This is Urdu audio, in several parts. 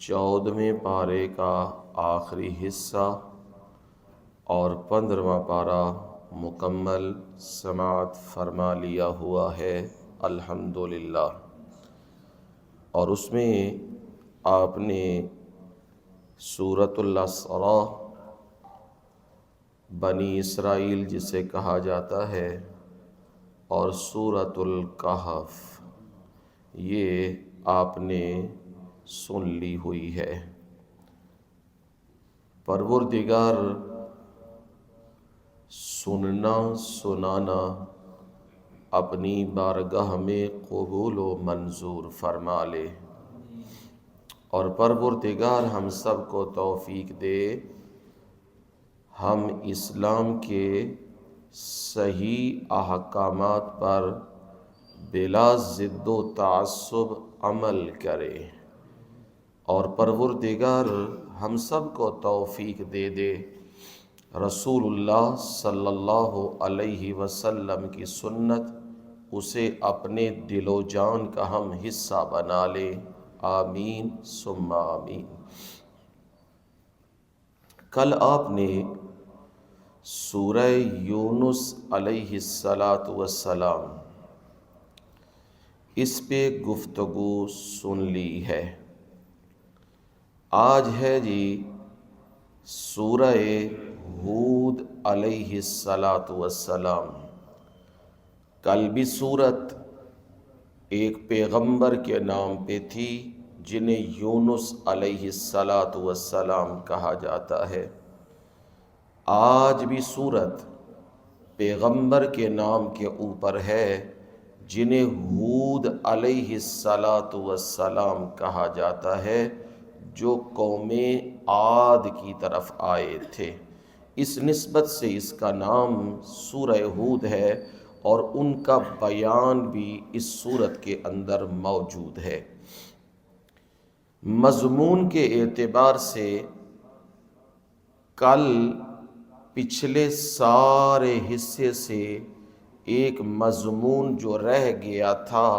14ویں پارے کا آخری حصہ اور 15واں پارہ مکمل سماعت فرما لیا ہوا ہے الحمدللہ۔ اور اس میں آپ نے سورۃ الاسراء، بنی اسرائیل جسے کہا جاتا ہے، اور سورۃ الکہف یہ آپ نے سن لی ہوئی ہے۔ پروردگار سننا سنانا اپنی بارگاہ میں قبول و منظور فرما لے، اور پروردگار ہم سب کو توفیق دے ہم اسلام کے صحیح احکامات پر بلا ضد و تعصب عمل کرے، اور پروردگار ہم سب کو توفیق دے دے رسول اللہ صلی اللہ علیہ وسلم کی سنت اسے اپنے دل و جان کا ہم حصہ بنا لے، آمین ثم آمین۔ کل آپ نے سورہ یونس علیہ السلام اس پہ گفتگو سن لی ہے۔ آج ہے جی سورہ ہود علیہ السلام۔ کل بھی سورت ایک پیغمبر کے نام پہ تھی جنہیں یونس علیہ السلام کہا جاتا ہے۔ آج بھی سورت پیغمبر کے نام کے اوپر ہے جنہیں ہود علیہ السلام کہا جاتا ہے، جو قوم عاد کی طرف آئے تھے۔ اس نسبت سے اس کا نام سورہ ہود ہے، اور ان کا بیان بھی اس سورت کے اندر موجود ہے۔ مضمون کے اعتبار سے کل پچھلے سارے حصے سے ایک مضمون جو رہ گیا تھا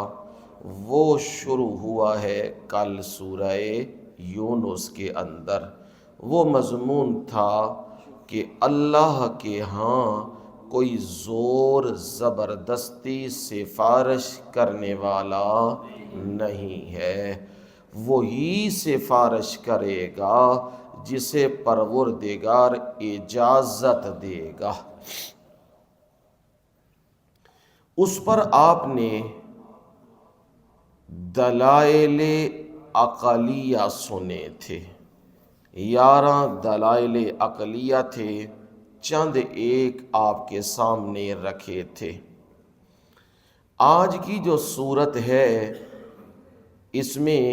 وہ شروع ہوا ہے کل سورہ یونس کے اندر۔ وہ مضمون تھا کہ اللہ کے ہاں کوئی زور زبردستی سفارش کرنے والا نہیں ہے، وہی سفارش کرے گا جسے پروردگار اجازت دے گا۔ اس پر آپ نے دلائل عقلیہ سنے تھے، 11 دلائل عقلیہ تھے، چند ایک آپ کے سامنے رکھے تھے۔ آج کی جو صورت ہے اس میں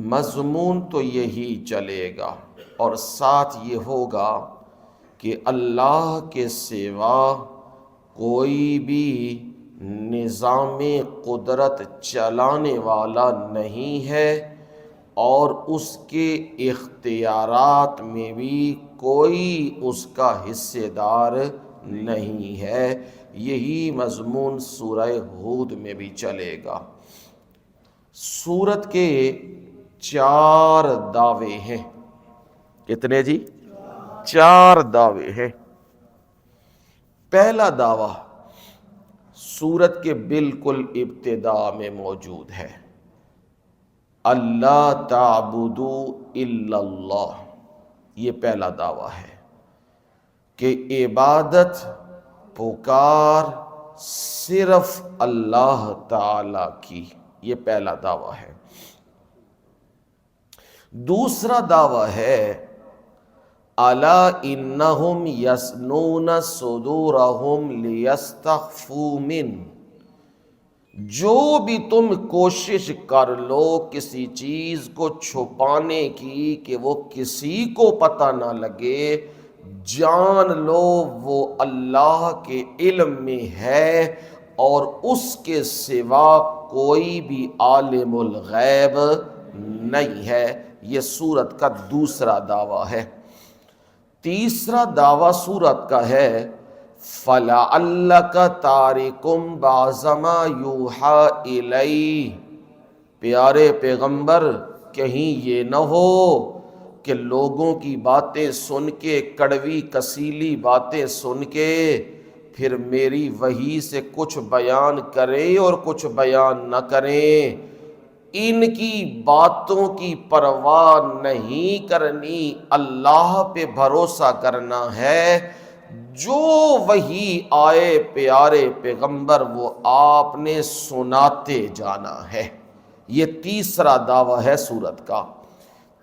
مضمون تو یہی چلے گا، اور ساتھ یہ ہوگا کہ اللہ کے سوا کوئی بھی نظام قدرت چلانے والا نہیں ہے، اور اس کے اختیارات میں بھی کوئی اس کا حصہ دار نہیں ہے۔ یہی مضمون سورہ ہود میں بھی چلے گا۔ سورت کے 4 دعوے ہیں۔ کتنے جی؟ 4 دعوے ہیں۔ پہلا دعویٰ سورت کے بالکل ابتدا میں موجود ہے، اللہ تعبدوا الا اللہ۔ یہ پہلا دعویٰ ہے کہ عبادت پکار صرف اللہ تعالی کی، یہ پہلا دعویٰ ہے۔ دوسرا دعویٰ ہے الا انہم یثنون صدورہم لیستخفوا من، جو بھی تم کوشش کر لو کسی چیز کو چھپانے کی کہ وہ کسی کو پتہ نہ لگے، جان لو وہ اللہ کے علم میں ہے، اور اس کے سوا کوئی بھی عالم الغیب نہیں ہے۔ یہ سورت کا دوسرا دعویٰ ہے۔ تیسرا دعویٰ سورت کا ہے فَلَعَلَّكَ تَارِكٌ بَعْضَ مَا يُوحَىٰ إِلَيْكَ، پیارے پیغمبر کہیں یہ نہ ہو کہ لوگوں کی باتیں سن کے، کڑوی کسیلی باتیں سن کے پھر میری وحی سے کچھ بیان کریں اور کچھ بیان نہ کریں۔ ان کی باتوں کی پرواہ نہیں کرنی، اللہ پہ بھروسہ کرنا ہے۔ جو وحی آئے پیارے پیغمبر وہ آپ نے سناتے جانا ہے۔ یہ تیسرا دعویٰ ہے سورت کا۔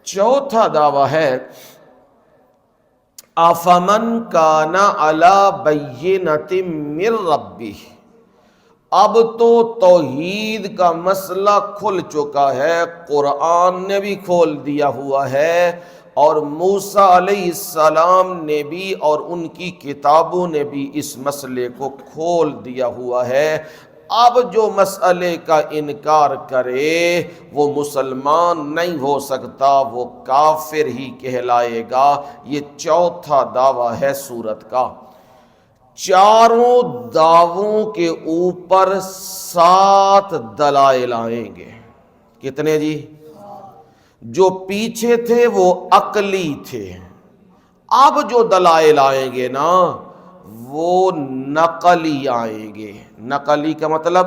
چوتھا دعویٰ ہے افمن کان علی بینۃ من ربہ۔ اب تو توحید کا مسئلہ کھل چکا ہے، قرآن نے بھی کھول دیا ہوا ہے اور موسیٰ علیہ السلام نے بھی اور ان کی کتابوں نے بھی اس مسئلے کو کھول دیا ہوا ہے۔ اب جو مسئلے کا انکار کرے وہ مسلمان نہیں ہو سکتا، وہ کافر ہی کہلائے گا۔ یہ چوتھا دعویٰ ہے سورت کا۔ چاروں دعووں کے اوپر 7 دلائل آئیں گے۔ کتنے جی؟ جو پیچھے تھے وہ عقلی تھے، اب جو دلائل آئیں گے نا وہ نقلی آئیں گے۔ نقلی کا مطلب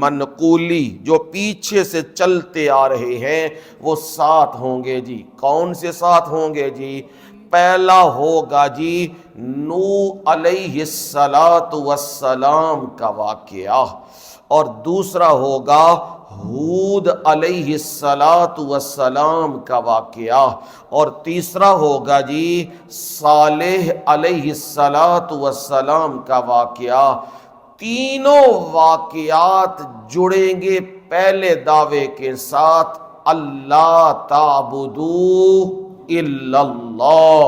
منقولی، جو پیچھے سے چلتے آ رہے ہیں وہ 7 ہوں گے جی۔ کون سے 7 ہوں گے جی؟ پہلا ہوگا جی نوح علیہ السلام کا واقعہ، اور دوسرا ہوگا ہود علیہ السلام کا واقعہ، اور تیسرا ہوگا جی صالح علیہ السلام کا واقعہ۔ تینوں واقعات جڑیں گے پہلے دعوے کے ساتھ، اللہ تعبدوا الا اللہ،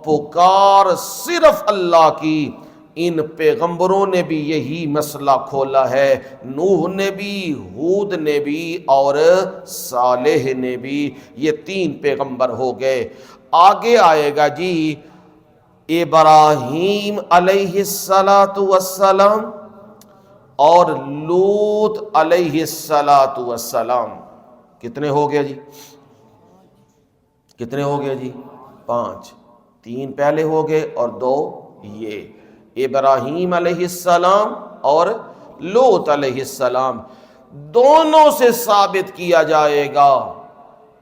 پکار صرف اللہ کی۔ ان پیغمبروں نے بھی یہی مسئلہ کھولا ہے، نوح نے بھی، ہود نے بھی اور صالح نے بھی۔ یہ 3 پیغمبر ہو گئے۔ آگے آئے گا جی ابراہیم علیہ السلام اور لوط علیہ السلام۔ کتنے ہو گئے جی؟ کتنے ہو گئے جی؟ 5۔ 3 پہلے ہو گئے اور 2 یہ، ابراہیم علیہ السلام اور لوط علیہ السلام۔ دونوں سے ثابت کیا جائے گا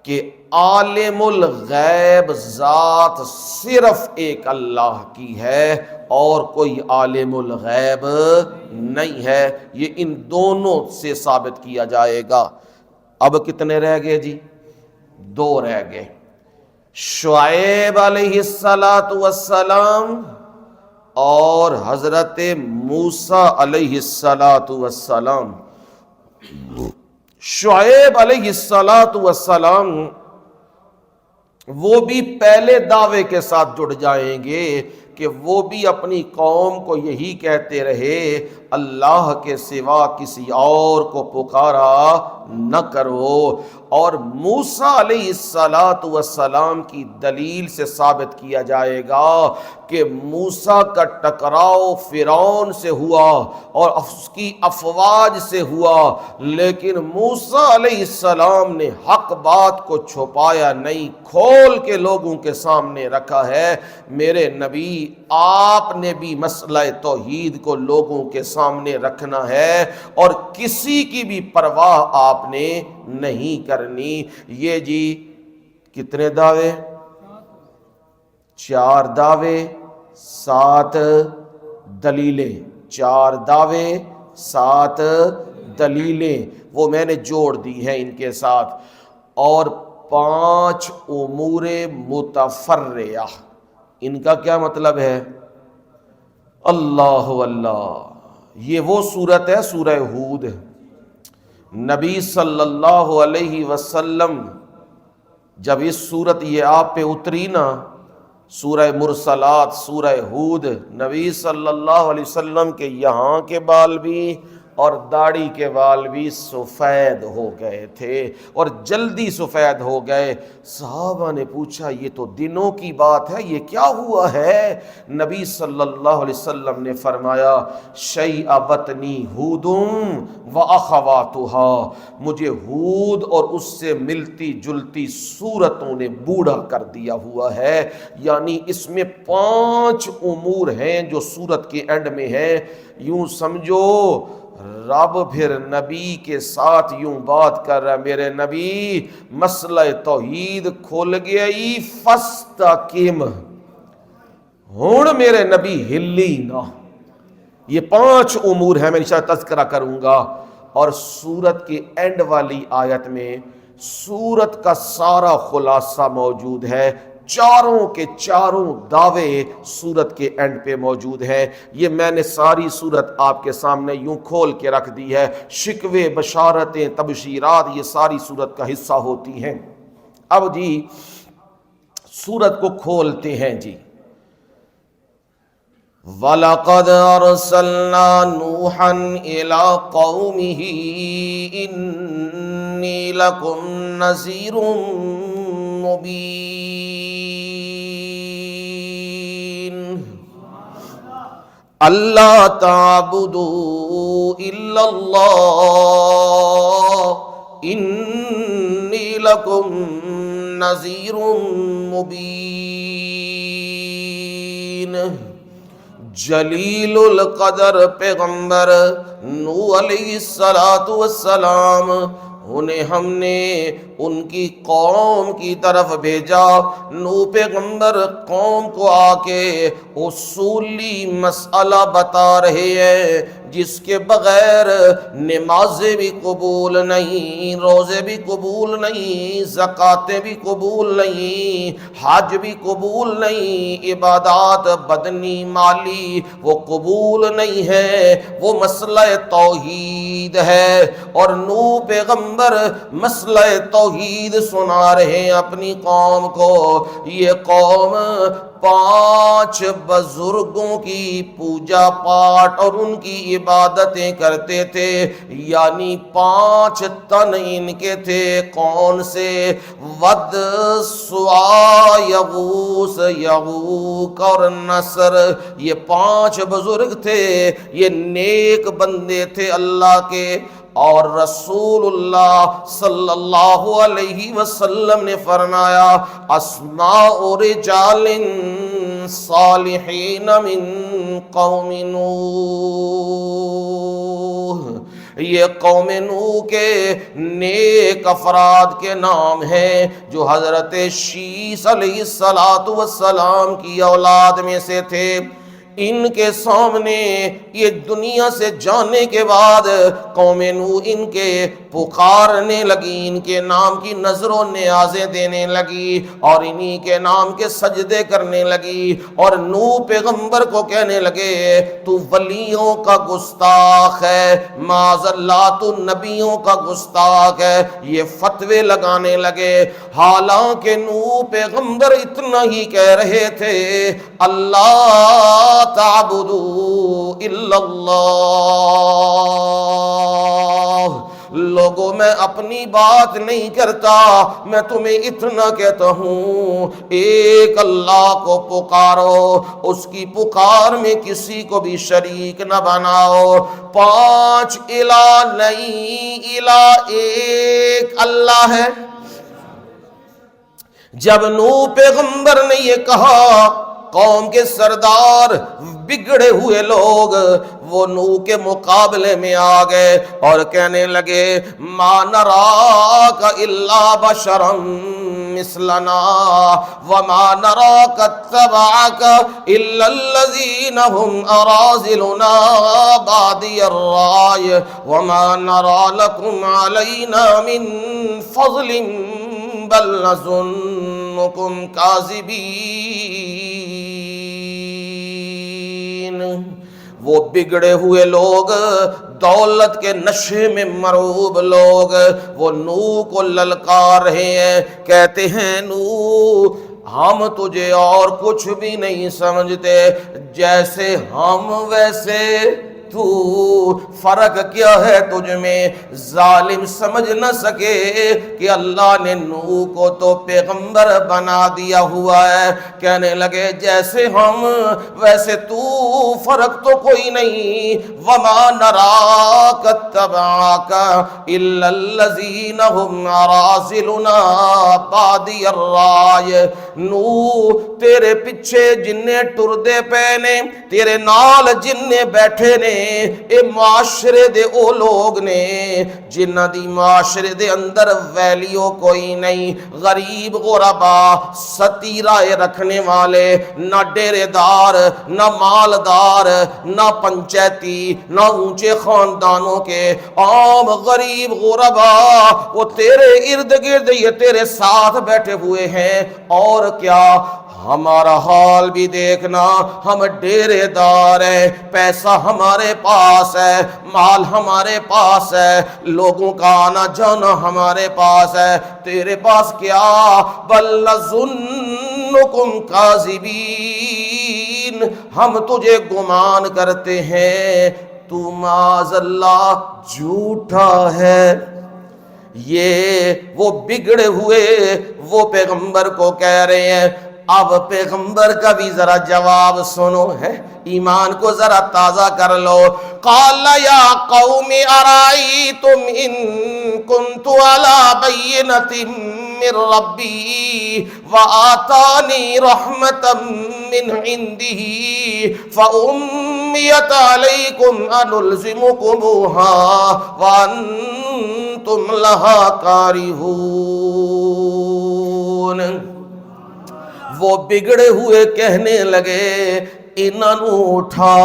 کہ عالم الغیب ذات صرف ایک اللہ کی ہے اور کوئی عالم الغیب نہیں ہے۔ یہ ان دونوں سے ثابت کیا جائے گا۔ اب کتنے رہ گئے جی؟ 2 رہ گئے، شعیب علیہ السلام اور حضرت موسیٰ علیہ السلام۔ شعیب علیہ السلام وہ بھی پہلے دعوے کے ساتھ جڑ جائیں گے کہ وہ بھی اپنی قوم کو یہی کہتے رہے اللہ کے سوا کسی اور کو پکارا نہ کرو، اور موسیٰ علیہ السلام کی دلیل سے ثابت کیا جائے گا کہ موسیٰ کا ٹکراؤ فرعون سے ہوا اور اس کی افواج سے ہوا، لیکن موسیٰ علیہ السلام نے حق بات کو چھپایا نہیں، کھول کے لوگوں کے سامنے رکھا ہے۔ میرے نبی آپ نے بھی مسئلہ توحید کو لوگوں کے سامنے رکھنا ہے اور کسی کی بھی پرواہ آپ نے نہیں کرنی۔ یہ جی کتنے دعوے؟ 4 دعوے 7 دلیلیں، 4 دعوے 7 دلیلیں، وہ میں نے جوڑ دی ہیں ان کے ساتھ، اور 5 امور متفرعہ۔ ان کا کیا مطلب ہے؟ اللہ اللہ، یہ وہ صورت ہے سورہ ہود۔ نبی صلی اللہ علیہ وسلم جب اس صورت یہ آپ پہ اتری نا، سورہ مرسلات، سورہ ہود، نبی صلی اللہ علیہ وسلم کے یہاں کے بال بھی اور داڑھی کے بال بھی سفید ہو گئے تھے اور جلدی سفید ہو گئے۔ صحابہ نے پوچھا یہ تو دنوں کی بات ہے، یہ کیا ہوا ہے؟ نبی صلی اللہ علیہ وسلم نے فرمایا شیئبتنی ہود و اخواتها، مجھے ہود اور اس سے ملتی جلتی صورتوں نے بوڑھا کر دیا ہوا ہے۔ یعنی اس میں 5 امور ہیں جو سورت کے اینڈ میں ہیں۔ یوں سمجھو رب پھر نبی کے ساتھ یوں بات کر رہا ہے، میرے نبی مسئلہ توحید کھل گئی فاستقم، ہن میرے نبی ہلی نہ۔ یہ 5 امور ہیں، میں انشاءاللہ تذکرہ کروں گا۔ اور سورت کے اینڈ والی آیت میں سورت کا سارا خلاصہ موجود ہے، چاروں کے چاروں دعوے سورت کے اینڈ پہ موجود ہے۔ یہ میں نے ساری سورت آپ کے سامنے یوں کھول کے رکھ دی ہے، شکوے، بشارتیں، تبشیرات، یہ ساری سورت کا حصہ ہوتی ہیں۔ اب جی سورت کو کھولتے ہیں جی۔ وَلَقَدْ أَرْسَلْنَا نُوحًا إِلَىٰ قَوْمِهِ إِنِّي لَكُمْ نَذِيرٌ مُبِينٌ أَلَّا تَعْبُدُوا إِلَّا اللَّهَ إِنِّي لَكُمْ نَذِيرٌ مُبِينٌ۔ جلیل القدر پیغمبر نوح علیہ السلام، انہیں ہم نے ان کی قوم کی طرف بھیجا۔ نوح پیغمبر قوم کو آ کے اصولی مسئلہ بتا رہے ہیں جس کے بغیر نمازیں بھی قبول نہیں، روزے بھی قبول نہیں، زکاتیں بھی قبول نہیں، حج بھی قبول نہیں، عبادات بدنی مالی وہ قبول نہیں ہے، وہ مسئلہ توحید ہے۔ اور نوح پیغمبر مسئلہ توحید سنا رہے ہیں اپنی قوم کو۔ یہ قوم 5 بزرگوں کی پوجا پاٹ اور ان کی عبادتیں کرتے تھے، یعنی 5 تن ان کے تھے۔ کون سے؟ ود، سوا، یغوث، یعوق اور نصر، یہ 5 بزرگ تھے، یہ نیک بندے تھے اللہ کے۔ اور رسول اللہ صلی اللہ علیہ وسلم نے فرمایا اسماء رجال صالحین من قوم نوح، یہ قوم نوح کے نیک افراد کے نام ہیں جو حضرت شیث علیہ السلام کی اولاد میں سے تھے۔ ان کے سامنے یہ دنیا سے جانے کے بعد قوم نوح ان کے پکارنے لگی، ان کے نام کی نظر و نیازیں دینے لگی اور انہی کے نام کے سجدے کرنے لگی۔ اور نوح پیغمبر کو کہنے لگے تو ولیوں کا گستاخ ہے، معاذ اللہ تو نبیوں کا گستاخ ہے، یہ فتوے لگانے لگے۔ حالانکہ نوح پیغمبر اتنا ہی کہہ رہے تھے اللہ تعبدوا الا اللہ، لوگوں میں اپنی بات نہیں کرتا، میں تمہیں اتنا کہتا ہوں ایک اللہ کو پکارو، اس کی پکار میں کسی کو بھی شریک نہ بناؤ۔ 5 الہ نہیں، الہ ایک اللہ ہے۔ جب نوح پیغمبر نے یہ کہا قوم کے سردار بگڑے ہوئے لوگ وہ نوح کے مقابلے میں آ گئے اور کہنے لگے ما نراک الا بشرا مثلنا وما نراک اتبعک الا الذین هم اراذلنا بادی الرائے وما نرا لکم علینا من فضل بل نظنکم کاذبین۔ وہ بگڑے ہوئے لوگ، دولت کے نشے میں مروب لوگ، وہ نوح کو للکار رہے ہیں، کہتے ہیں نوح ہم تجھے اور کچھ بھی نہیں سمجھتے، جیسے ہم ویسے تو فرق کیا ہے تجھ میں؟ ظالم سمجھ نہ سکے کہ اللہ نے نوح کو تو پیغمبر بنا دیا ہوا ہے، کہنے لگے جیسے ہم ویسے تو، فرق تو کوئی نہیں۔ وما نراک اتبعاک الا الذین هم اراذلنا بادی الرائے۔ نوح تیرے پیچھے جننے ٹردے پے نے، تیرے نال جننے بیٹھے نے، اے معاشرے دے او لوگ نے جنہ دی معاشرے دے اندر ویلیو کوئی نہیں، غریب غربا، ستیرائے رکھنے والے، نہ ڈیرے دار، نہ مالدار، نہ پنچایتی، نہ اونچے خاندانوں کے، عام غریب غربا وہ تیرے ارد گرد یہ تیرے ساتھ بیٹھے ہوئے ہیں۔ اور کیا ہمارا حال بھی دیکھنا، ہم ڈیرے دار ہیں، پیسہ ہمارے پاس ہے، مال ہمارے پاس ہے، لوگوں کا آنا جانا ہمارے پاس ہے، تیرے پاس کیا؟ بل نظنکم کاذبین، ہم تجھے گمان کرتے ہیں تو معاذ اللہ جھوٹا ہے۔ یہ وہ بگڑے ہوئے وہ پیغمبر کو کہہ رہے ہیں۔ اب پیغمبر کا بھی ذرا جواب سنو، ہے ایمان کو ذرا تازہ کر لو۔ قال یا قوم ارائیتم ان کنت علی بینۃ من ربی وآتانی رحمتا من عنده فأمیت علیکم انلزمکموها وانتم لہا کارہون۔ وہ بگڑے ہوئے کہنے لگے انہاں نو اٹھا،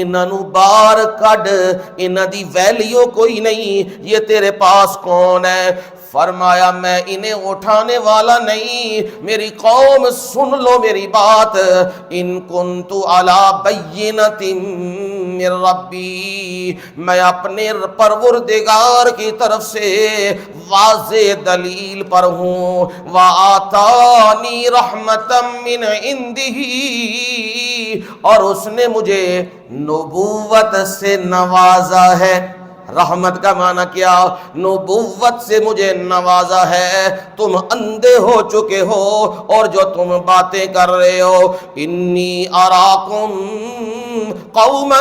انہاں نو باہر کڈ، انہاں دی ویلیو کوئی نہیں، یہ تیرے پاس کون ہے؟ فرمایا میں انہیں اٹھانے والا نہیں، میری قوم سن لو میری بات۔ ان کنت علی بینۃ من ربی، میں اپنے پروردگار کی طرف سے واضح دلیل پر ہوں۔ وآتانی رحمتا من عنده، اور اس نے مجھے نبوت سے نوازا ہے۔ رحمت کا معنی کیا؟ نبوت سے مجھے نوازا ہے۔ تم اندھے ہو چکے ہو اور جو تم باتیں کر رہے ہو، انی اراکم قوما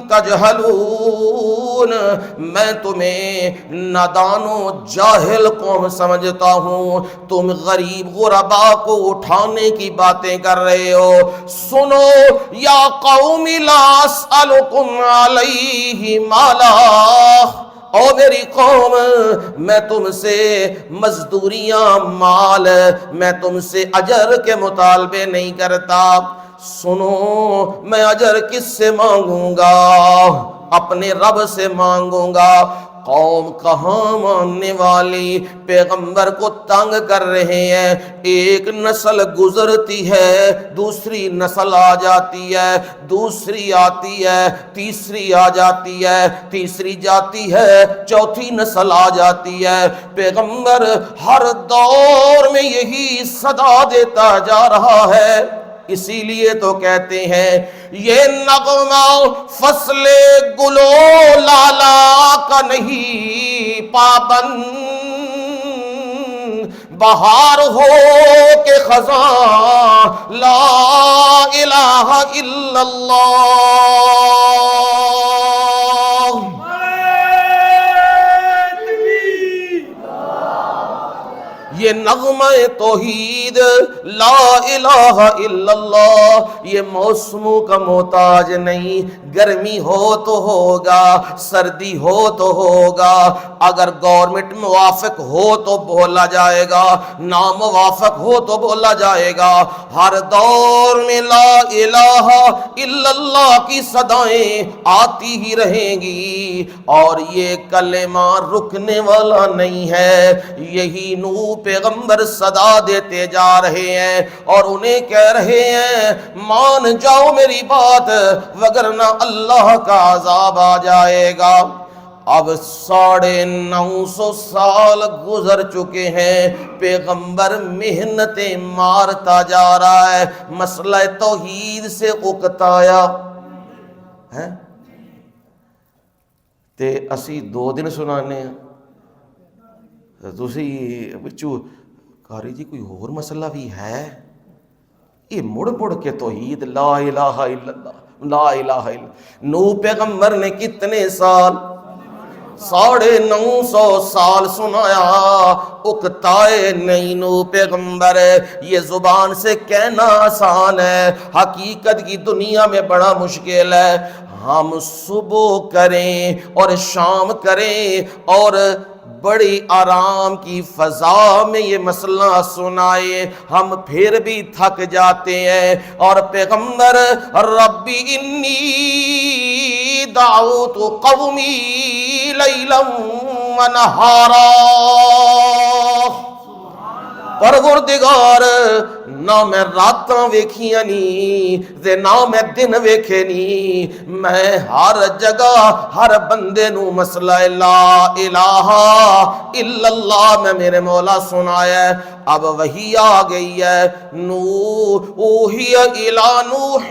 تجہلون، میں تمہیں نادان و جاہل قوم سمجھتا ہوں، تم غریب غربا کو اٹھانے کی باتیں کر رہے ہو۔ سنو یا قوم لا اسألکم علیہ مالا، او میری قوم میں تم سے مزدوریاں، مال، میں تم سے اجر کے مطالبے نہیں کرتا۔ سنو میں اجر کس سے مانگوں گا؟ اپنے رب سے مانگوں گا۔ قوم کہاں ماننے والی، پیغمبر کو تنگ کر رہے ہیں۔ ایک نسل گزرتی ہے، دوسری نسل آ جاتی ہے، دوسری آتی ہے، تیسری آ جاتی ہے، تیسری جاتی ہے، چوتھی نسل آ جاتی ہے۔ پیغمبر ہر دور میں یہی صدا دیتا جا رہا ہے۔ اسی لیے تو کہتے ہیں یہ نغمہ فصل گلو لالا کا نہیں پابند، بہار ہو کے خزاں لا الہ الا اللہ۔ یہ نغمہ توحید لا الہ الا اللہ، یہ موسموں کا محتاج نہیں۔ گرمی ہو تو ہوگا، سردی ہو تو ہوگا، اگر گورنمنٹ موافق ہو تو بولا جائے گا، ناموافق ہو تو بولا جائے گا۔ ہر دور میں لا الہ الا اللہ کی صدائیں آتی ہی رہیں گی، اور یہ کلمہ رکنے والا نہیں ہے۔ یہی نوح پیغمبر صدا دیتے جا رہے ہیں اور انہیں کہہ رہے ہیں مان جاؤ میری بات، وگرنہ اللہ کا عذاب آ جائے گا۔ اب 950 سال گزر چکے ہیں، پیغمبر محنتیں مارتا جا رہا ہے، مسئلہ توحید سے اکتایا ہے، تے اسی 2 دن سنانے ہیں، تسی بچو قاری جی کوئی اور مسئلہ بھی ہے؟ یہ مڑ کے توحید لا الہ الا اللہ، لا الہ الا اللہ۔ نو پیغمبر نے کتنے سال؟ 950 سال سنایا، اکتائے نہیں نو پیغمبر۔ یہ زبان سے کہنا آسان ہے، حقیقت کی دنیا میں بڑا مشکل ہے۔ ہم صبح کریں اور شام کریں اور بڑی آرام کی فضا میں یہ مسئلہ سنائے، ہم پھر بھی تھک جاتے ہیں۔ اور پیغمبر ربی انی دعوت قومی لیلا ونہارا، پروردگار نہ میں راتاں ویکھیاں نی تے نہ میں دن ویکھے نی، میں ہر جگہ ہر بندے نو مسئلہ لا الہ الا اللہ میں میرے مولا سنایا ہے۔ اب وہی آ گئی ہے، نو اوحی الی نوح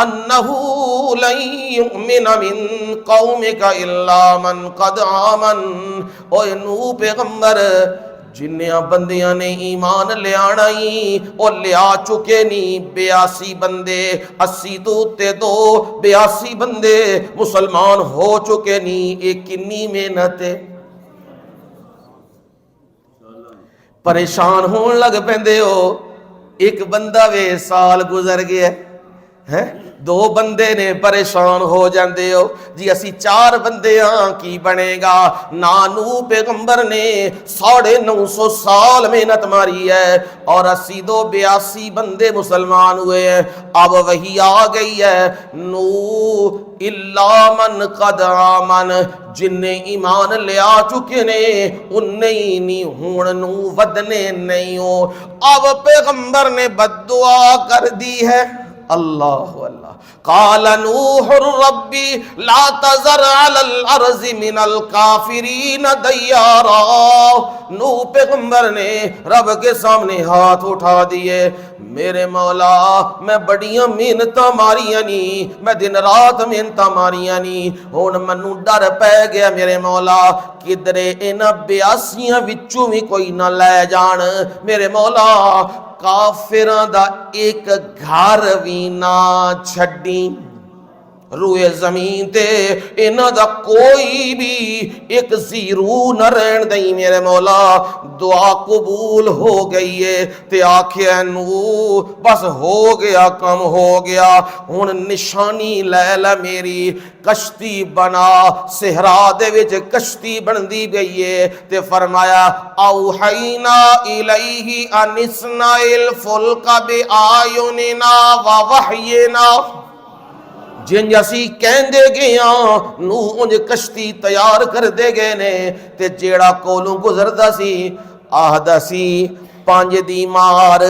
انہ لن یؤمن من قومک الا من قد آمن۔ اوے نو پیغمبر، جنیاں بندیاں نے ایمان لے آنا ہی او لیا چکے نی، 82 بندے، 80 دوتے 2 82 بندے مسلمان ہو چکے نی۔ ایک کنی محنت ہے، پریشان ہون لگ پیندے ہو۔ ایک بندہ وے سال گزر گیا ہے، 2 بندے نے پریشان ہو جاندے ہو جی اسی 4 بندے ہاں کی بنے گا۔ نانو پیغمبر نے 950 سال محنت ماری ہے اور 82 بندے مسلمان ہوئے ہیں۔ اب وہی آ گئی ہے، نو الا من قد آمن، جن نے ایمان لیا چکے نے انہیں نہیں ہون نو ودنے نہیں ہو۔ اب پیغمبر نے بددعا کر دی ہے، اللہ اللہ، قال نوح ربی لا تذر علی الارض من الکافرین دیارا۔ نوح پیغمبر نے رب کے سامنے ہاتھ اٹھا دیے، میرے مولا میں بڑیاں محنتاں ماریاں نی، میں دن رات محنتاں ماریاں نی، ہن منو ڈر پے گیا میرے مولا کدرے انہاں 82 وچوں بھی کوئی نہ لے جان۔ میرے مولا کافراں دا ایک گھر بھی نہ چھڈی، روئے زمین تے انہاں دا کوئی بھی ایک زیرو نہ رہن دئی میرے مولا۔ دعا قبول ہو گئی ہے تے آکھیا نو بس ہو گیا، کم ہو گیا، ہن نشانی لے لے میری، کشتی بنا۔ صحرا دے وچ کشتی بندی گئی ہے تے فرمایا اوحینا الیہ ان اصنع الفلک بآیوننا ووحینا، جن اسی کہندے گیا نو انج کشتی تیار کر دے گئے نے تے جیڑا کولوں گزردا سی آہدا سی 5 دی مار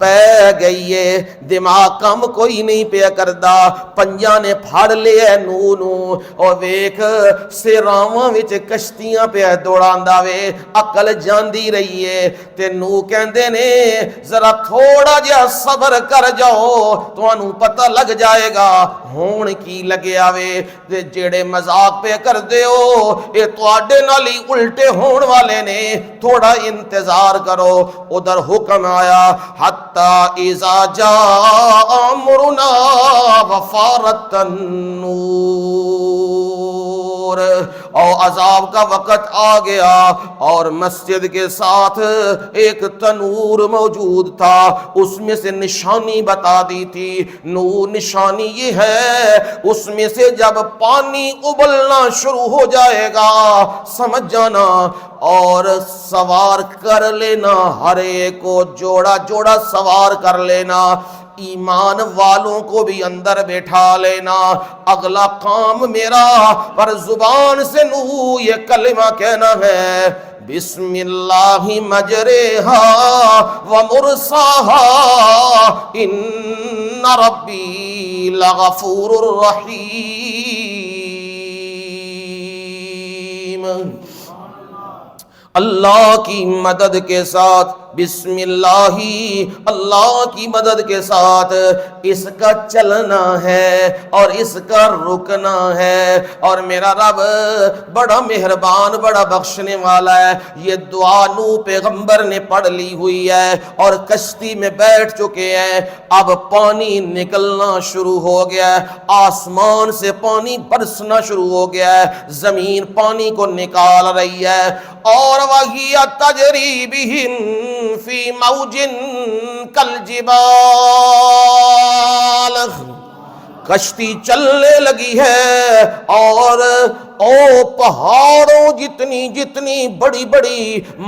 پہ گئی ہے، دماغ کم کوئی نہیں پیا کردا، پنجاں نے پھڑ لیا نو نو، اور ویکھ سراواں وچ کشتیاں پیا دوڑاندا وے، عقل جاندی رہی ہے تے نو کہندے نے ذرا تھوڑا جہا صبر کر جاؤ تانوں پتہ لگ جائے گا ہون کی لگیا وے، تے جیڑے مذاق پہ کر دے ہو اے تواڈے نال ہی الٹے ہون والے نے، تھوڑا انتظار کرو۔ ادھر حکم آیا حتی اذا جاء امرنا وفارت النور، اور عذاب کا وقت آ گیا اور مسجد کے ساتھ ایک تنور موجود تھا، اس میں سے نشانی بتا دی تھی، نو نشانی یہ ہے اس میں سے جب پانی ابلنا شروع ہو جائے گا سمجھ جانا اور سوار کر لینا، ہر ایک کو جوڑا جوڑا سوار کر لینا، ایمان والوں کو بھی اندر بیٹھا لینا۔ اگلا کام میرا پر زبان سے نو یہ کلمہ کہنا ہے بسم اللہ مجریہا ومرساہا ان ربی لغفور رحیم۔ اللہ کی مدد کے ساتھ بسم اللہ، اللہ کی مدد کے ساتھ اس کا چلنا ہے اور اس کا رکنا ہے۔ اور میرا رب بڑا مہربان، بڑا بخشنے والا ہے۔ یہ دعا نوح پیغمبر نے پڑھ لی ہوئی ہے اور کشتی میں بیٹھ چکے ہیں۔ اب پانی نکلنا شروع ہو گیا ہے، آسمان سے پانی برسنا شروع ہو گیا ہے، زمین پانی کو نکال رہی ہے۔ اور وہی تجری بہم فی موج کالجبال، کشتی چلنے لگی ہے اور پہاڑوں جتنی بڑی بڑی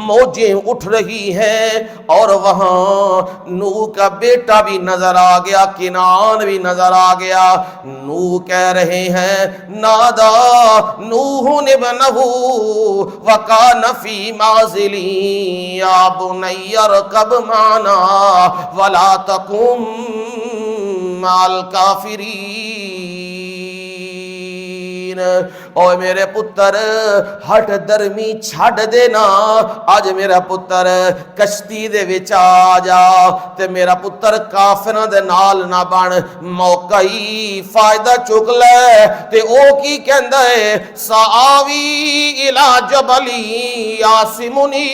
موجیں اٹھ رہی ہیں۔ اور وہاں نوح کا بیٹا بھی نظر آ گیا، کنعان بھی نظر آ گیا۔ نوح کہہ رہے ہیں نادا نوح ابنہ وکان فی معزل یا بنی ارکب معنا ولا تکن مع الکافرین۔ او میرے پتر ہٹ درمی چھڈ دینا، اج میرا پتر کشتی دے وچ آ جا تے میرا پتر کافراں دے نال نہ بن۔ موقع ہی فائدہ چک لے تے او کی کہندا ہے سآوی الی جبل یاسمنی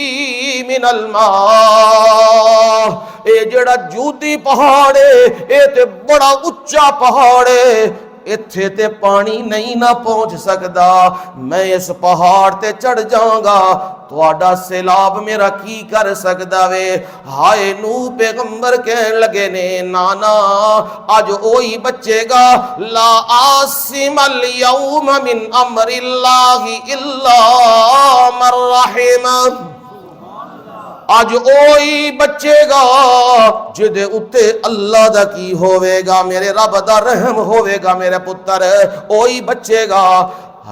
من الماء، اے جڑا جودی پہاڑ ہے اے تے بڑا اچا پہاڑ ہے، اتھے تے پانی نہیں نہ پہنچ سکدا، میں اس پہاڑ تے چڑھ جاؤں گا، تواڈا سیلاب میرا کی کر سکدا وے۔ ہائے نوح پیغمبر کہن لگے نے نانا اج اوہی بچے گا، لا عاصم اليوم من امر اللہ الا من رحم، اج اوہی بچے گا جدے اتے اللہ دا کی ہوئے گا، میرے رب دا رحم ہوئے گا میرے پتر، اوہی بچے گا۔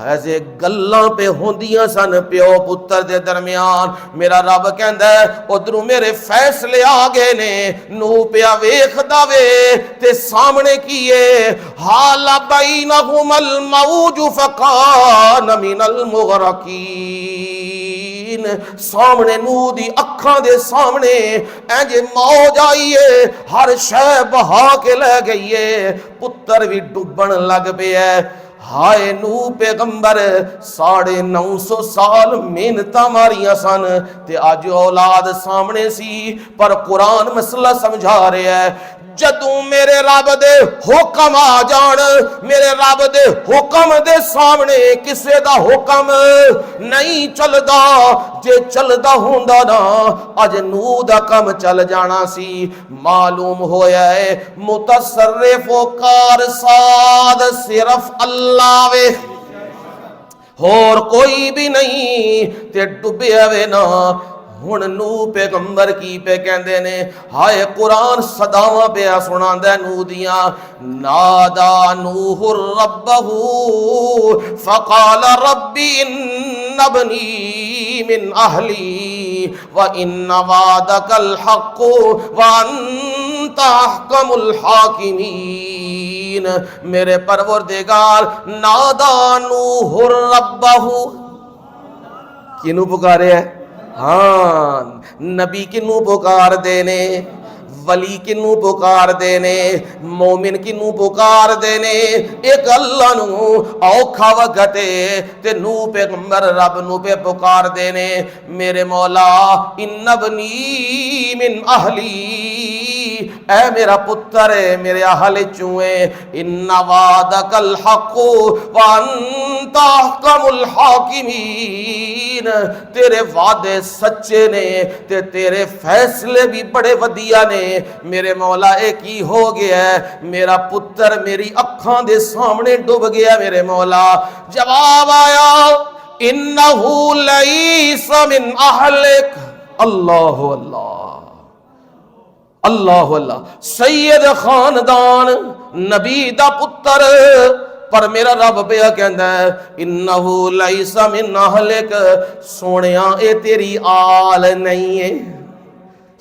ایسے گلاں پہ ہوندیاں سن پیو پتر دے درمیان، میرا رب کہندا ہے ادھروں میرے فیصلے آگے نے، نوح پیا ویکھدا وے تے سامنے کیے حال بینہم الموج فکان من المغرقین، سامنے نوح دی اکھاں دے سامنے اینج موج آئیے، ہر شے بہا کے لے گئیے، پتر بھی ڈوبن لگ پیا ہے۔ ہائے نوح پیغمبر 950 سال محنتاں ماریاں سن تے اج اولاد سامنے سی، پر قرآن مسئلہ سمجھا رہے ہے جدوں میرے رب دے حکم آ جان، میرے رب دے حکم دے سامنے کسے دا حکم نہیں چلدا، جے چلدا ہوندا نا اج نوح دا کم چل جانا سی۔ معلوم ہویا ہے متصرف و کارساد صرف اللہ وے، اور کوئی بھی نہیں تے ڈبیا وے نا۔ ہن نوح پیغمبر کی پہ کہندے نے، ہائے قرآن صداواں پہ سناندا ہے نوح دیاں، نادا نوح ربہ فقال رب ان ابنی من اہلی وان وعدک الحق وانت احکم الحاکمین۔ میرے پروردگار نادا نوح ربہ، کینوں پکارے ہے؟ ہاں نبی کنوں پکار دینے، ولی کنوں پکار دینے، مومن کنوں پکار دینے، ایک اللہ نو اوکھا وگتے تے نوح پیغمبر رب نو پہ پکار دینے، میرے مولا ان ابنی من اہلی، اے میرا پتر ہے میرے اہل چوئے، ان وعدک الحق وانت احکم الحاکمین، تیرے وعدے سچے نے تے تیرے فیصلے بھی بڑے ودیا نے، میرے مولا ایک ہی ہو گیا ہے، میرا پتر میری اکھاں دے سامنے ڈوب گیا میرے مولا۔ جواب آیا انہو لیس من اہلک، اللہ اللہ اللہ اللہ، سید خاندان نبی دا پتر، پر میرا رب پہ کہندا ہے انہو لیس من اہلک، سونیاں اے تیری آل نہیں ہے،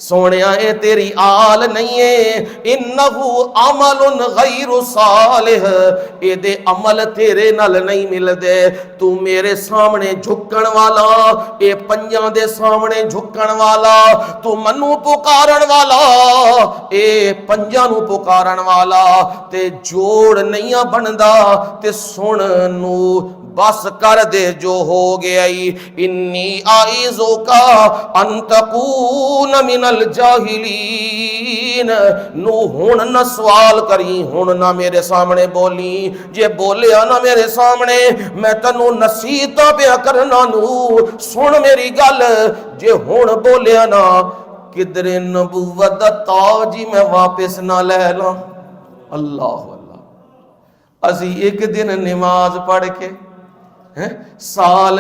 سونیا اے تیری آل نہیں ہے، انہو عمل غیر صالح، اے دے عمل تیرے نال نہیں مل دے، تو میرے سامنے جھکن والا، اے پنجاں دے سامنے جھکن والا، تو منو پکارن والا، اے پنجاں نو پکارن والا، تے جوڑ نہیں بندا، تے سن نو بس کر دے جو ہو گیا ہی، انی آئیزو کا ان تکون من الجاہلین، نو ہون نہ سوال کری، ہون نہ میرے سامنے بولی، جے بولیا نہ میرے سامنے میں تنو نصیحتاں پیا کرنا، نو سن میری گل، جے ہون بولیا نہ کدر نبوت دا تاج میں واپس نہ لے لاں۔ اللہ اللہ، اسی ایک دن نماز پڑھ کے سال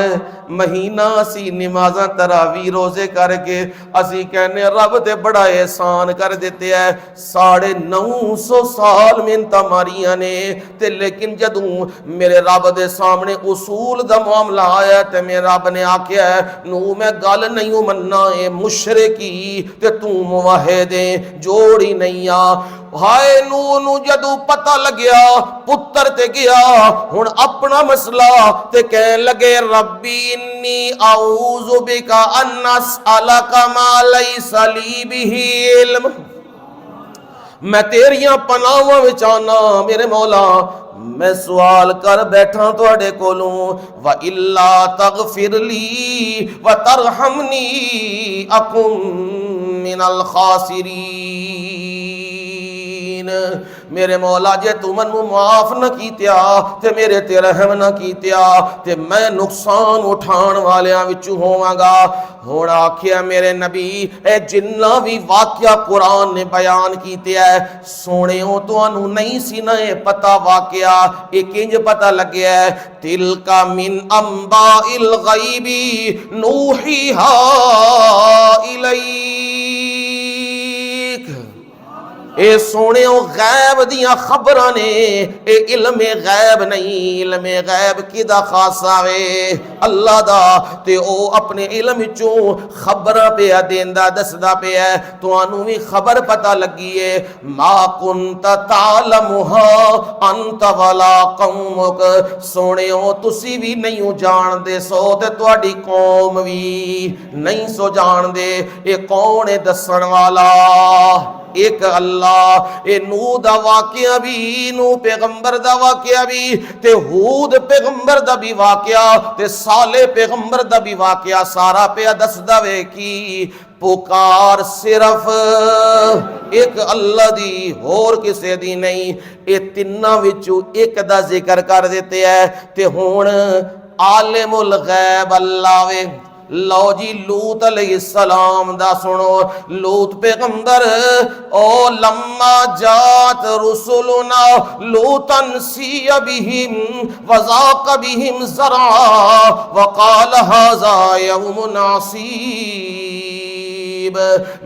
مہینہ اسی نمازاں تراویح روزے کر کے اسی کہنے رب تے بڑا احسان کر دیتے ہیں، 950 سال محنت ماریاں نے، تے لیکن جدوں میرے رب دے سامنے اصول دا معاملہ آیا تے میرے رب نے آکھیا ہے نو میں گل نہیں مننا، اے مشرکی تے تو موحد جوڑی نہیں آ۔ ہائے نو جدو پتہ لگیا پتر تے گیا، ہن اپنا مسئلہ تے کہن لگے ربی انی اعوذ بکا ان اسألک ما لیس لی بہ علم، میں تیریاں پناہاں وچ آنا میرے مولا، میں سوال کر بیٹھا تواڈے کولوں، وَإِلَّا تَغْفِرْ لِي وَتَرْحَمْنِي أَكُن مِّنَ الْخَاسِرِينَ، میرے مولا جے تو منو معاف نہ کیتیا تے میرے تے رحم نہ کیتیا تے میں نقصان اٹھان والیاں وچوں ہوواں گا۔ ہن آکھیا میرے نبی اے جنہ بھی واقعہ قرآن نے بیان کیتے ہے سونےوں تانوں نہیں سی نہ پتہ واقعہ اے کنج پتہ لگیا ہے، تلک من انباء الغیب نوحیھا الیک، اے سونے او غیب دیاں خبراں نے، اے علم غیب نہیں، علم غیب کدا خاصا وے اللہ دا، تے او اپنے علم چوں خبراں پیا دیندا دسدا پیا، تانوں وی خبر پتہ لگی ہے، ما کنت تعلمھا انت ولا قومک، سونے او تسی بھی نہیں جان دے سو تے تہاڈی قوم وی نہیں سو جان دے، اے کون ہے دسن والا؟ ایک اللہ۔ اے نو دا واقعہ بھی، نو پیغمبر دا واقعہ بھی، تے ہود پیغمبر دا بھی واقعہ، تے صالح پیغمبر دا بھی واقعہ، سارا پیا دس دوے کی پکار صرف ایک اللہ دی اور کسے دی نہیں، اے تنہ وچوں ایک دا ذکر کر دیتے ہیں، تے ہون عالم الغیب اللہ وے۔ لو جی لوط علیہ السلام دا سنو، لوط پیغمبر او لما جات رسولنا لوطا سی بہم وذاق بہم زرعا وقال ھذا یوم عصیب،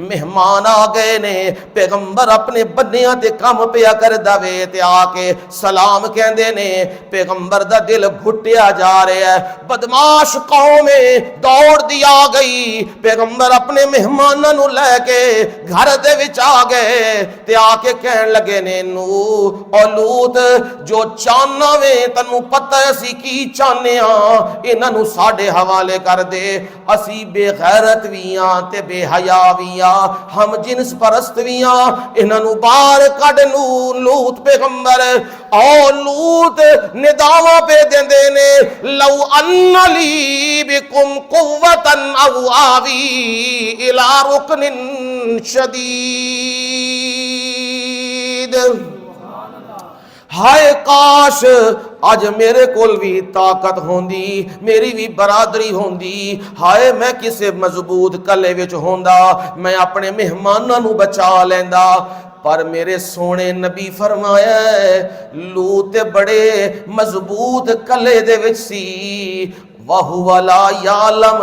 مہمان آ گئے نے، پیغمبر اپنے بنیاں تے کم پیا کر دوے تے آ کے سلام کہندے نے، پیغمبر دا دل گھٹیا جا رہا ہے، بدماش قوم دوڑ دی آ گئی، پیغمبر اپنے مہماناں نو لے کے گھر دے وچ آ گئے تے آ کے کہن لگے نے نو او لوط جو چاننا وے تنو پتہ اسی کی چاہنے ہاں، انہاں نو ساڈے حوالے کر دے، اسی بے غیرت ویاں تے بے حیا ویاں، ہم جنس پرست ویاں، انہاں نو باہر کڈ نو۔ لوط پیغمبر او لوط نداواں پہ دیندے نے لو ان لی بکم قوتا او آوی الی رکن شدید، ہائے کاش آج میرے کول بھی طاقت ہوندی، میری بھی برادری ہوندی، ہائے میں کسے مضبوط کلے وچ ہوندا، میں اپنے مہماناں نو بچا لیندا، پر میرے سونے نبی فرمایا ہے لوط بڑے مضبوط کلے دے وچ سی، وَهُوَ لَا يَعْلَمُ،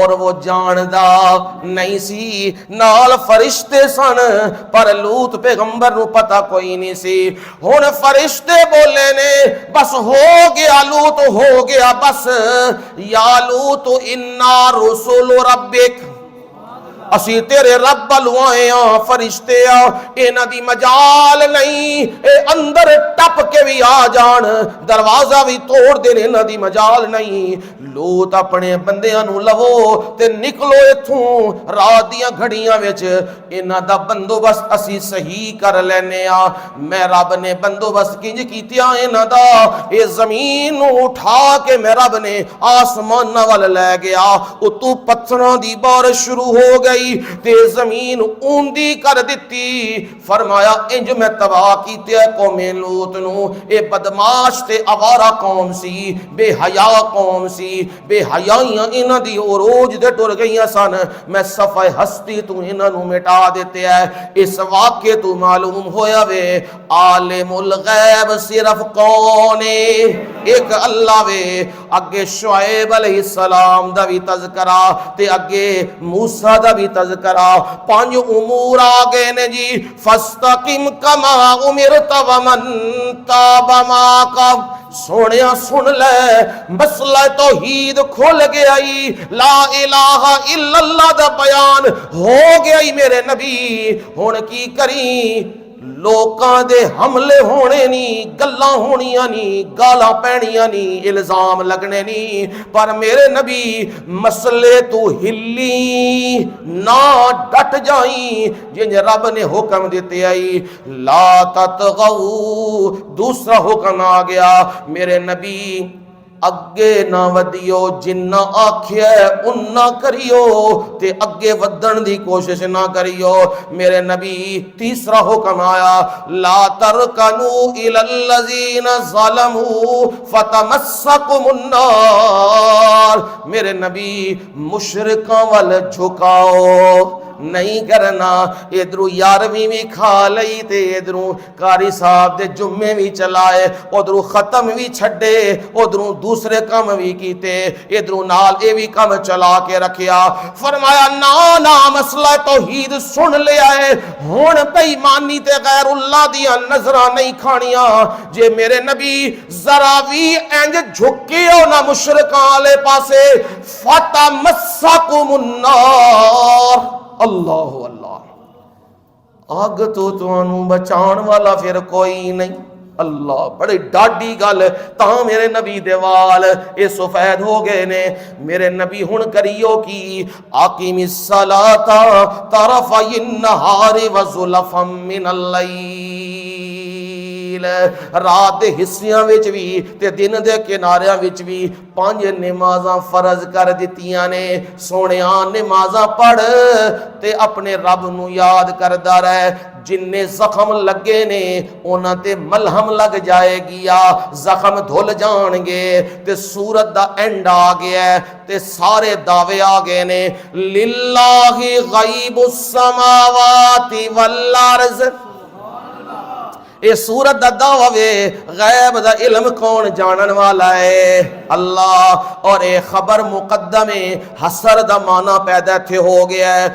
اور وہ جاندا نہیں سی، نال فرشتے سن پر لوط پیغمبر نو پتہ کوئی نہیں سی، ہن فرشتے بولے نے بس ہو گیا لوط ہو گیا بس، یا لوط انا رسول ربک، اسی تیرے رب والوں آئے ہاں، فرشتے آ انہاں دی مجال نہیں، اے اندر ٹپ کے بھی آ جان، دروازہ بھی توڑ دین، انہاں دی مجال نہیں۔ لوت اپنے بندیاں نو لو تے نکلو ایتھوں، رات دیاں گھڑیاں وچ انہاں دا بندوبست اسی صحیح کر لینے آ۔ میں رب نے بندوبست کنج کیتیا انہاں دا، اے زمین نو اٹھا کے میں رب نے آسمان وال لے گیا، اتو پتھراں دی بارش شروع ہو گئی تے زمین اوندی کر دتی۔ فرمایا انج میں تباہ کیتے قوم لوط نو، اے بدماش تے آوارہ قوم سی، بے حیا قوم سی، بے حیائیاں انہاں دی عروج دے ٹر گئیاں سن، میں صفحہ ہستی تو انہاں نو مٹا دیتے ہے۔ اس واقعے تو معلوم ہویا وے عالم الغیب صرف کون ہے؟ ایک اللہ وے۔ اگے شعیب علیہ السلام دا بھی تذکرہ تے اگے موسیٰ دا بھی تذکرہ، 5 امور آگے نے جی۔ فاستقم کما امرت ومن تاب معک، سونیا سن لے مسئلہ توحید کھل گیا ہی، لا الہ الا اللہ دا بیان ہو گیا ہی میرے نبی۔ ہن کی کریں؟ لوکاں دے حملے ہونے نہیں، گلاں ہونیاں نہیں، گالاں پینیاں نہیں، الزام لگنے نہیں، پر میرے نبی مسئلے تو ہلی نہ ڈٹ جائیں جن رب نے حکم دیتے آئی، لا تطغوا۔ دوسرا حکم آ گیا میرے نبی اگے نہ ودیو، جنہ آکھیا ہے انہ کریو تے اگے ودن دی کوشش نہ کریو میرے نبی۔ تیسرا حکم آیا لا ترکنوا الی الذین ظلموا فتمسکم النار، میرے نبی مشرکاں وال جھکاؤ نہیں کرنا۔ ادھروں 11ویں بھی کھا لئی تے ادھروں قاری صاحب دے جمعے بھی چلائے، ادھروں ختم بھی چھڑے، ادھروں دوسرے کام بھی کیتے، ادھروں نال اے بھی کام چلا کے رکھیا۔ فرمایا نا مسئلہ توحید سن لیا ہے، ہن بے ایمانی تے غیر اللہ دیاں نظراں نہیں کھانیاں۔ جے میرے نبی ذرا بھی انج جھکے ہو نہ مشرکاں والے پاسے، فتمسکم النار، اللہ اللہ، آگ تو تانوں بچان والا پھر کوئی نہیں۔ اللہ بڑی ڈاڈی گل، تاں میرے نبی دے وال اے سفید ہو گئے نے۔ میرے نبی ہن کریو کی اقیم الصلاۃ طرفی النہار وزلفا من اللیل، رات دے حصیاں وچ بھی تے دن دے کناریاں وچ بھی 5 نمازاں فرض کر دتیاں نے۔ سونیاں نمازاں پڑھ تے اپنے رب نو یاد کردا رہ، جن زخم لگے نے انہاں تے ملہم لگ جائے گیا، زخم دھل جان گے تے سورت دا اینڈ آ گیا ہے تے سارے دعوے آ گئے نے، للہ غیب السماوات والارض۔ اے سورت دا دعویٰ وے غیب دا علم کون جانن والا ہے؟ اللہ۔ اور اے خبر مقدم حسر دا معنی پیدا تھے ہو گیا ہے،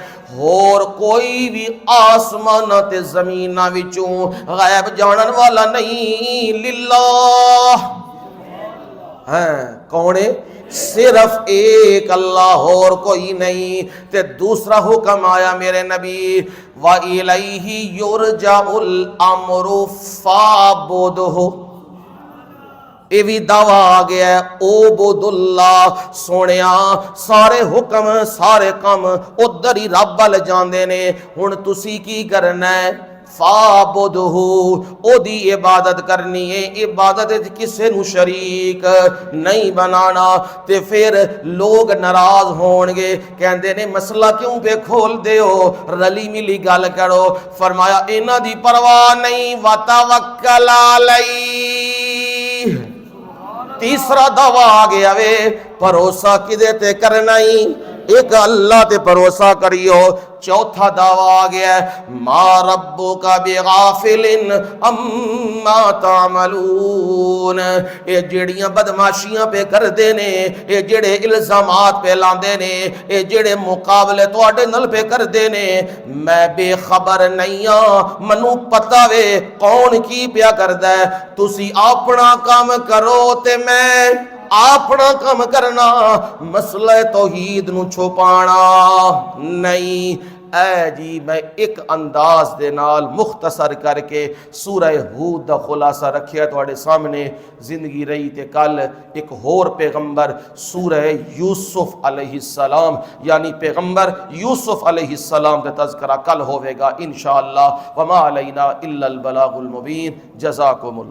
اور کوئی بھی آسمان تے زمینہ وچوں غیب جانن والا نہیں، للہ ہے کون ہے؟ صرف ایک اللہ اور کوئی نہیں۔ تے دوسرا حکم آیا میرے نبی وَإِلَيْهِ يُرْجَعُ الْأَمْرُ فَاعْبُدْهُ، یہ بھی دعویٰ آ گیا ہے عبد اللہ۔ سونیا سارے حکم سارے کام ادھر ہی رب وال جاندے نے، ہن تسی کی کرنا ہے؟ فَاعْبُدْهُ، او دی عبادت کرنی ہے، عبادت کسے نو شریک نہیں بنانا۔ تے پھر لوگ ناراض ہون گے، کہندے نے مسئلہ کیوں پہ کھول دے ہو، رلی ملی گل کرو۔ فرمایا انہاں دی پرواہ نہیں، وَتَوَکَّلْ عَلَيْهِ۔ تیسرا دعویٰ آ گیا وے بھروسہ کدے تے کرنا ہی، ایک اللہ تے بھروسہ کریو۔ چوتھا دعویٰ آ گیا ہے ما ربک بغافل اما تعملون، اے جڑیاں بدماشیاں پہ کر دے نے، اے جڑے الزامات پہ لاندے نے، اے جڑے مقابلے تواڈے نال پہ کر دے نے، میں بے خبر نہیں ہاں، منو پتہ وے کون کی پیا کردا ہے۔ تسی اپنا کام کرو تے میں اپنا کم کرنا، مسئلہ توحید نو چھپانا نہیں۔ اے جی میں ایک انداز دے نال مختصر کر کے سورہ ہود دا خلاصہ رکھیا تواڈے سامنے۔ زندگی رہی تے کل ایک ہور پیغمبر سورہ یوسف علیہ السلام یعنی پیغمبر یوسف علیہ السلام دا تذکرہ کل ہوئے گا انشاءاللہ۔ وما علینا الا البلاغ المبین۔ جزاکم اللہ۔